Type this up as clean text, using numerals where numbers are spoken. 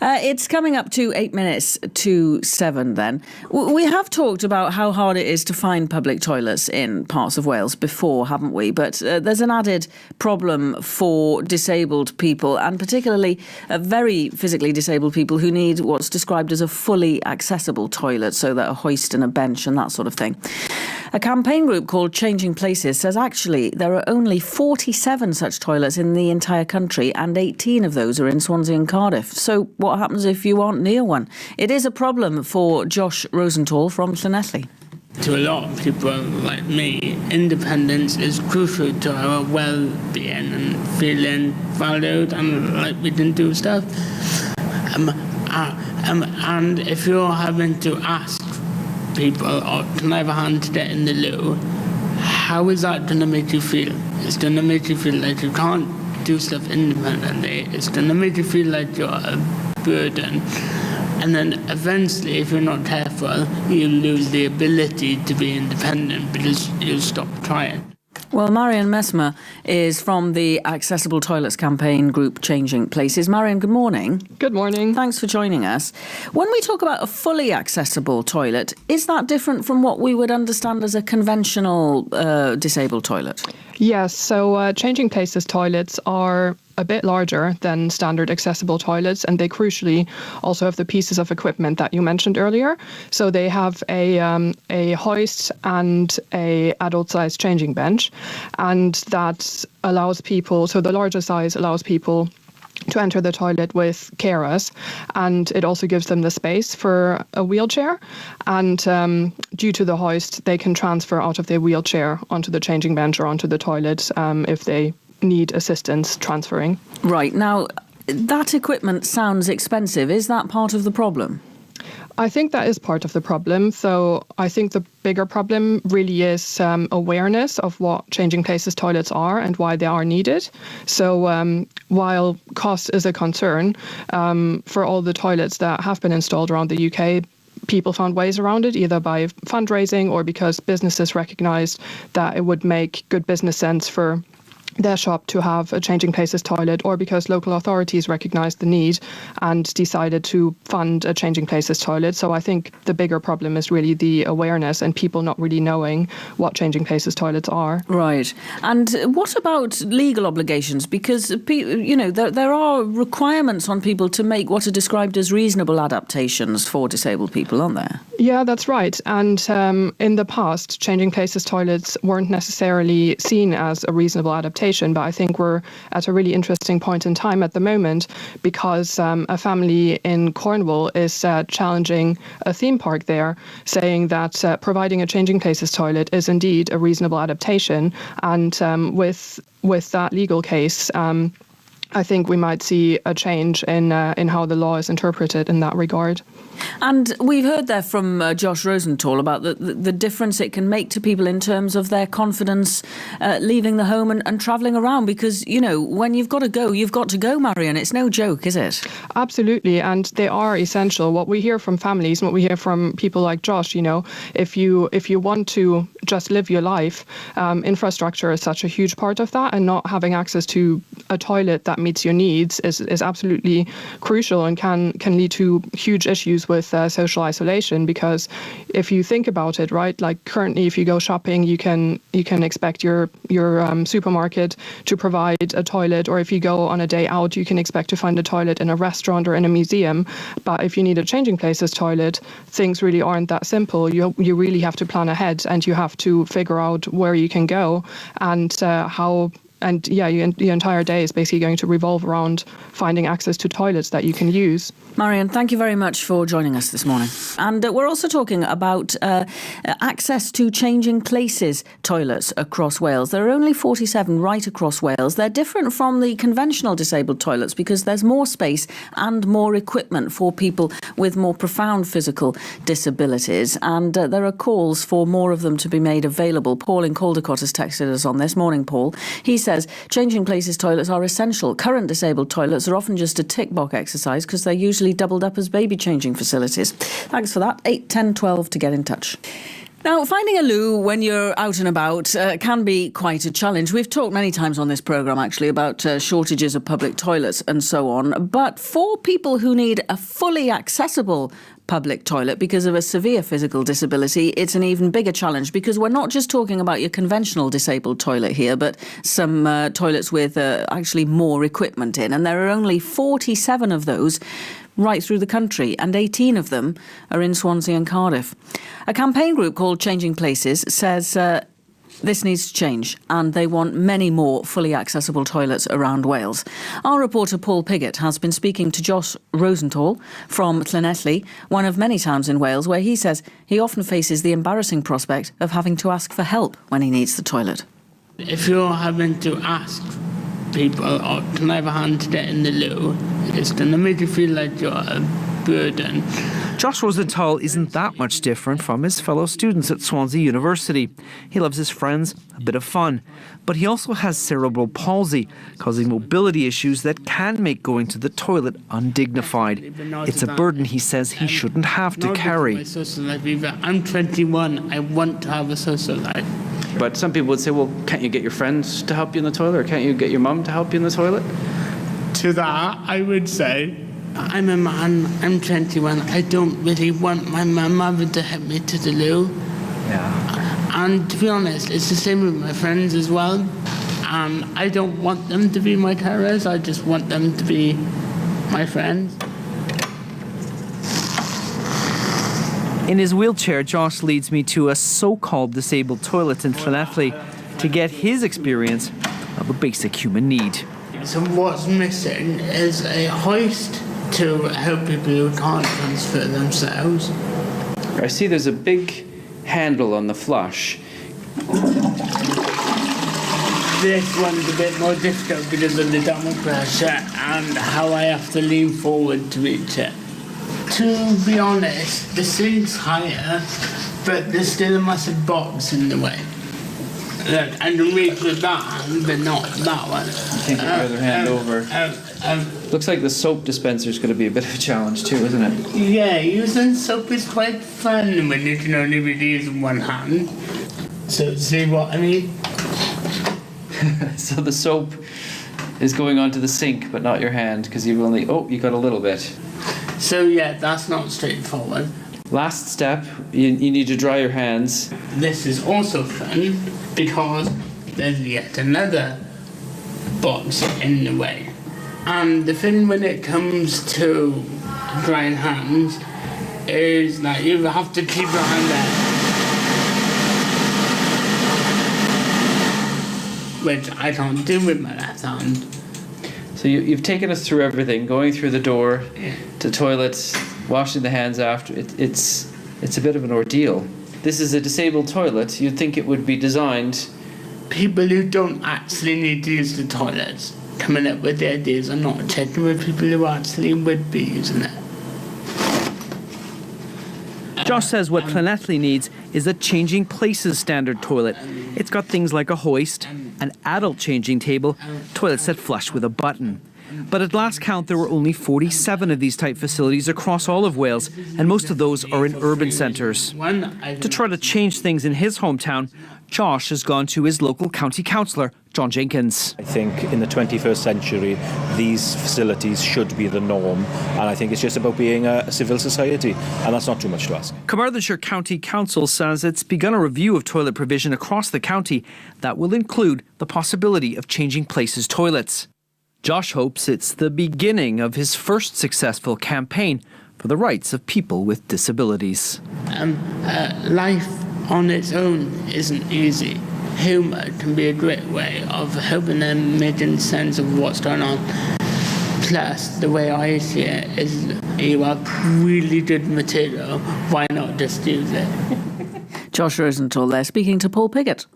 It's coming up to 8 minutes to 7 then. We have talked about how hard it is to find public toilets in parts of Wales before, haven't we? But there's an added problem for disabled people, and particularly very physically disabled people who need what's described as a fully accessible toilet, so that a hoist and a bench and that sort of thing. A campaign group called Changing Places says actually there are only 47 such toilets in the entire country, and 18 of those are in Swansea and Cardiff. So what happens if you aren't near one? It is a problem for Josh Rosenthal from Llanelli. To a lot of people like me, independence is crucial to our well-being and feeling valued and like we can do stuff. And if you're having to ask people, or can I have a hand to get in the loo, how is that going to make you feel? It's going to make you feel like you can't do stuff independently. It's going to make you feel like you're a burden. And then eventually, if you're not careful, you lose the ability to be independent because you stop trying. Well, Marion Messmer is from the Accessible Toilets campaign group Changing Places. Marion, good morning. Good morning. Thanks for joining us. When we talk about a fully accessible toilet, is that different from what we would understand as a conventional disabled toilet? Yes, so Changing Places toilets are a bit larger than standard accessible toilets, and they crucially also have the pieces of equipment that you mentioned earlier. So they have a hoist and a adult-sized changing bench, and that allows people, so the larger size allows people to enter the toilet with carers, and it also gives them the space for a wheelchair. And due to the hoist, they can transfer out of their wheelchair onto the changing bench or onto the toilet if they need assistance transferring. Right. Now, that equipment sounds expensive. Is that part of the problem? I think that is part of the problem. So I think the bigger problem really is awareness of what Changing Places toilets are and why they are needed. So while cost is a concern, for all the toilets that have been installed around the UK, people found ways around it, either by fundraising or because businesses recognised that it would make good business sense for their shop to have a Changing Places toilet, or because local authorities recognised the need and decided to fund a Changing Places toilet. So I think the bigger problem is really the awareness and people not really knowing what Changing Places toilets are. Right. And what about legal obligations? Because, you know, there are requirements on people to make what are described as reasonable adaptations for disabled people, aren't there? Yeah, that's right. And in the past, Changing Places toilets weren't necessarily seen as a reasonable adaptation. But I think we're at a really interesting point in time at the moment, because a family in Cornwall is challenging a theme park there, saying that providing a Changing Places toilet is indeed a reasonable adaptation. And with that legal case, I think we might see a change in how the law is interpreted in that regard. And we've heard there from Josh Rosenthal about the difference it can make to people in terms of their confidence leaving the home and travelling around, because, you know, when you've got to go, Marion. It's no joke, is it? Absolutely, and they are essential. What we hear from families and what we hear from people like Josh, you know, if you want to just live your life, infrastructure is such a huge part of that, and not having access to a toilet that meets your needs is absolutely crucial and can lead to huge issues with social isolation. Because if you think about it, right, like currently if you go shopping, you can expect your supermarket to provide a toilet, or if you go on a day out, you can expect to find a toilet in a restaurant or in a museum. But if you need a Changing Places toilet, things really aren't that simple. You really have to plan ahead, and you have to figure out where you can go and how. And yeah, your entire day is basically going to revolve around finding access to toilets that you can use. Marion, thank you very much for joining us this morning. And we're also talking about access to Changing Places toilets across Wales. There are only 47 right across Wales. They're different from the conventional disabled toilets because there's more space and more equipment for people with more profound physical disabilities. And there are calls for more of them to be made available. Paul in Caldecott has texted us on this. Morning, Paul. He says Changing Places toilets are essential. Current disabled toilets are often just a tick box exercise because they're usually doubled up as baby changing facilities. Thanks for that. 8, 10, 12 to get in touch. Now, finding a loo when you're out and about can be quite a challenge. We've talked many times on this programme, actually, about shortages of public toilets and so on. But for people who need a fully accessible public toilet because of a severe physical disability, it's an even bigger challenge, because we're not just talking about your conventional disabled toilet here, but some toilets with actually more equipment in. And there are only 47 of those right through the country, and 18 of them are in Swansea and Cardiff. A campaign group called Changing Places says this needs to change, and they want many more fully accessible toilets around Wales. Our reporter Paul Pigott has been speaking to Josh Rosenthal from Llanelli, one of many towns in Wales, where he says he often faces the embarrassing prospect of having to ask for help when he needs the toilet. If you're having to ask people, or can I have a hand to get in the loo, it's going to make you feel like you're a burden. Josh Rosenthal isn't that much different from his fellow students at Swansea University. He loves his friends, a bit of fun, but he also has cerebral palsy, causing mobility issues that can make going to the toilet undignified. It's a burden he says he shouldn't have to carry. My social life either. I'm 21, I want to have a social life. But some people would say, well, can't you get your friends to help you in the toilet, or can't you get your mum to help you in the toilet? To that, I would say, I'm a man, I'm 21, I don't really want my mum to help me to the loo. Yeah. And to be honest, it's the same with my friends as well. I don't want them to be my carers, I just want them to be my friends. In his wheelchair, Josh leads me to a so-called disabled toilet in Llanelli to get his experience of a basic human need. So what's missing is a hoist to help people who can't transfer themselves. I see there's a big handle on the flush. This one's a bit more difficult because of the double pressure and how I have to lean forward to reach it. To be honest, the sink's higher, but there's still a massive box in the way. Look, I can reach with that hand, but not that one. You can't get your other hand over. Looks like the soap dispenser is going to be a bit of a challenge too, isn't it? Yeah, using soap is quite fun when you can only really use one hand. So, see what I mean? So the soap is going onto the sink, but not your hand, because you've only, you got a little bit. So yeah, that's not straightforward. Last step, you need to dry your hands. This is also fun because there's yet another box in the way. And the thing when it comes to drying hands is that you have to keep your hand there, which I can't do with my left hand. So you've taken us through everything, going through the door to toilets, washing the hands after. It's a bit of an ordeal. This is a disabled toilet. You'd think it would be designed. People who don't actually need to use the toilets coming up with the ideas are not checking with people who actually would be using it. Josh says what Llanelli needs is a Changing Places standard toilet. It's got things like a hoist, an adult changing table, toilets that flush with a button. But at last count, there were only 47 of these type facilities across all of Wales, and most of those are in urban centres. To try to change things in his hometown, Josh has gone to his local county councillor, John Jenkins. I think in the 21st century, these facilities should be the norm, and I think it's just about being a civil society, and that's not too much to ask. Carmarthenshire County Council says it's begun a review of toilet provision across the county that will include the possibility of Changing Places toilets. Josh hopes it's the beginning of his first successful campaign for the rights of people with disabilities. Life on its own isn't easy. Humour can be a great way of helping them making sense of what's going on. Plus, the way I see it is you have really good material, why not just use it? Josh Rosenthal there speaking to Paul Pigott.